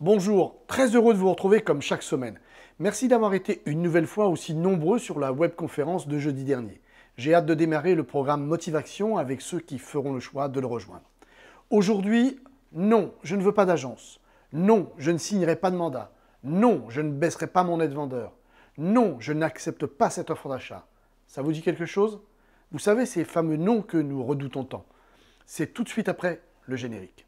Bonjour, très heureux de vous retrouver comme chaque semaine. Merci d'avoir été une nouvelle fois aussi nombreux sur la webconférence de jeudi dernier. J'ai hâte de démarrer le programme Motivation avec ceux qui feront le choix de le rejoindre. Aujourd'hui, non, je ne veux pas d'agence. Non, je ne signerai pas de mandat. Non, je ne baisserai pas mon aide vendeur. Non, je n'accepte pas cette offre d'achat. Ça vous dit quelque chose? Vous savez, ces fameux noms que nous redoutons tant. C'est tout de suite après le générique.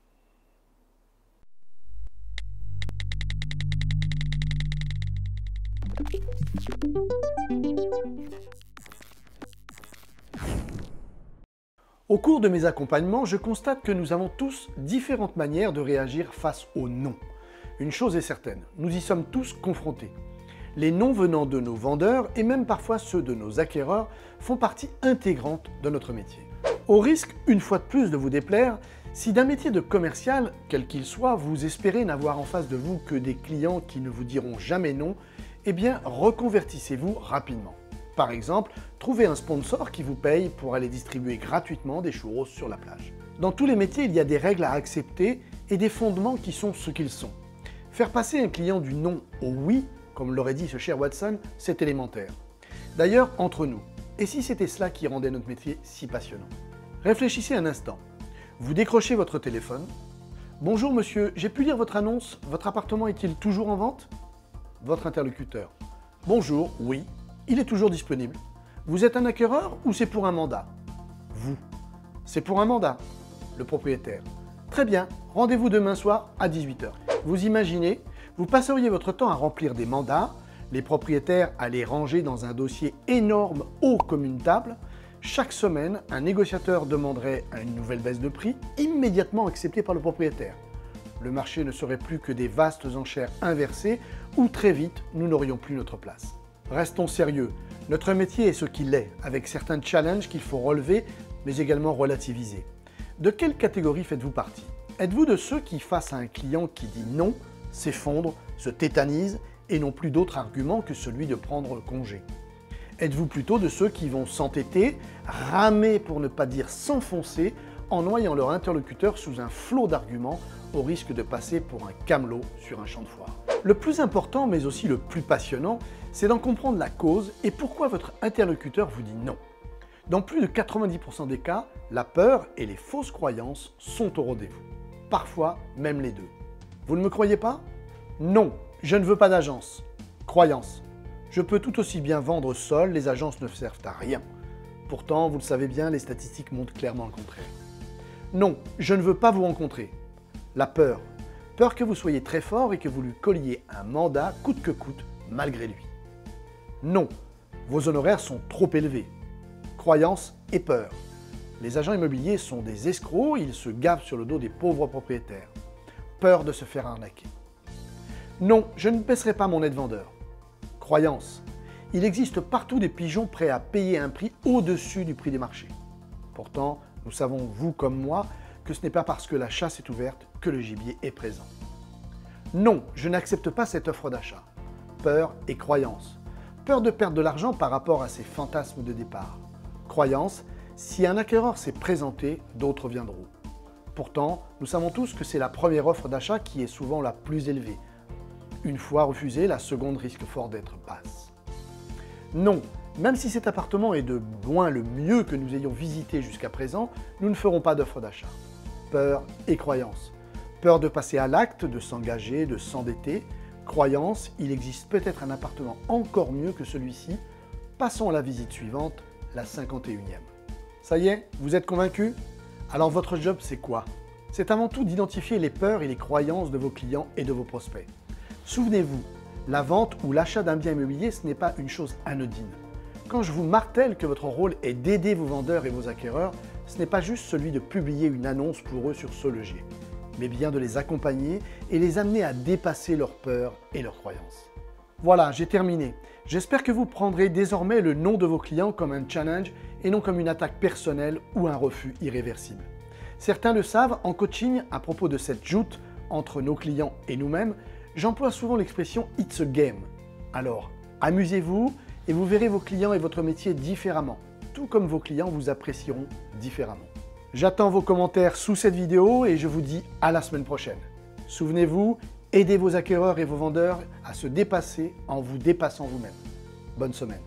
Au cours de mes accompagnements, je constate que nous avons tous différentes manières de réagir face aux non. Une chose est certaine, nous y sommes tous confrontés. Les noms venant de nos vendeurs et même parfois ceux de nos acquéreurs font partie intégrante de notre métier. Au risque, une fois de plus, de vous déplaire, si d'un métier de commercial, quel qu'il soit, vous espérez n'avoir en face de vous que des clients qui ne vous diront jamais non, eh bien reconvertissez-vous rapidement. Par exemple, trouvez un sponsor qui vous paye pour aller distribuer gratuitement des churros sur la plage. Dans tous les métiers, il y a des règles à accepter et des fondements qui sont ce qu'ils sont. Faire passer un client du non au oui, comme l'aurait dit ce cher Watson, c'est élémentaire. D'ailleurs, entre nous, et si c'était cela qui rendait notre métier si passionnant? Réfléchissez un instant. Vous décrochez votre téléphone. Bonjour monsieur, j'ai pu lire votre annonce, votre appartement est-il toujours en vente? Votre interlocuteur. Bonjour, oui, il est toujours disponible. Vous êtes un acquéreur ou c'est pour un mandat? Vous. C'est pour un mandat. Le propriétaire. Très bien, rendez-vous demain soir à 18 h. Vous imaginez, vous passeriez votre temps à remplir des mandats, les propriétaires à les ranger dans un dossier énorme haut comme une table. Chaque semaine, un négociateur demanderait une nouvelle baisse de prix, immédiatement acceptée par le propriétaire. Le marché ne serait plus que des vastes enchères inversées où très vite, nous n'aurions plus notre place. Restons sérieux, notre métier est ce qu'il est, avec certains challenges qu'il faut relever, mais également relativiser. De quelle catégorie faites-vous partie? Êtes-vous de ceux qui, face à un client qui dit non, s'effondrent, se tétanisent et n'ont plus d'autre argument que celui de prendre congé? Êtes-vous plutôt de ceux qui vont s'entêter, ramer pour ne pas dire s'enfoncer, en noyant leur interlocuteur sous un flot d'arguments au risque de passer pour un camelot sur un champ de foire? Le plus important, mais aussi le plus passionnant, c'est d'en comprendre la cause et pourquoi votre interlocuteur vous dit non. Dans plus de 90% des cas, la peur et les fausses croyances sont au rendez-vous. Parfois, même les deux. Vous ne me croyez pas? Non, je ne veux pas d'agence. Croyance. Je peux tout aussi bien vendre seul, les agences ne servent à rien. Pourtant, vous le savez bien, les statistiques montrent clairement le contraire. Non, je ne veux pas vous rencontrer. La peur. Peur que vous soyez très fort et que vous lui colliez un mandat coûte que coûte, malgré lui. Non, vos honoraires sont trop élevés. Croyance et peur. Les agents immobiliers sont des escrocs, ils se gavent sur le dos des pauvres propriétaires. Peur de se faire arnaquer. Non, je ne baisserai pas mon aide vendeur. Croyance. Il existe partout des pigeons prêts à payer un prix au-dessus du prix des marchés. Pourtant, nous savons, vous comme moi, que ce n'est pas parce que la chasse est ouverte que le gibier est présent. Non, je n'accepte pas cette offre d'achat. Peur et croyance. Peur de perdre de l'argent par rapport à ses fantasmes de départ. Croyance, si un acquéreur s'est présenté, d'autres viendront. Pourtant, nous savons tous que c'est la première offre d'achat qui est souvent la plus élevée. Une fois refusée, la seconde risque fort d'être basse. Non, même si cet appartement est de loin le mieux que nous ayons visité jusqu'à présent, nous ne ferons pas d'offre d'achat. Peur et croyance. Peur de passer à l'acte, de s'engager, de s'endetter. Croyance, il existe peut-être un appartement encore mieux que celui-ci. Passons à la visite suivante, la 51e. Ça y est, vous êtes convaincus? Alors votre job, c'est quoi? C'est avant tout d'identifier les peurs et les croyances de vos clients et de vos prospects. Souvenez-vous, la vente ou l'achat d'un bien immobilier, ce n'est pas une chose anodine. Quand je vous martèle que votre rôle est d'aider vos vendeurs et vos acquéreurs, ce n'est pas juste celui de publier une annonce pour eux sur SoLoger, mais bien de les accompagner et les amener à dépasser leurs peurs et leurs croyances. Voilà, j'ai terminé. J'espère que vous prendrez désormais le nom de vos clients comme un challenge et non comme une attaque personnelle ou un refus irréversible. Certains le savent, en coaching, à propos de cette joute entre nos clients et nous-mêmes, j'emploie souvent l'expression « it's a game ». Alors, amusez-vous et vous verrez vos clients et votre métier différemment, tout comme vos clients vous apprécieront différemment. J'attends vos commentaires sous cette vidéo et je vous dis à la semaine prochaine. Souvenez-vous, Aidez vos acquéreurs et vos vendeurs à se dépasser en vous dépassant vous-même. Bonne semaine.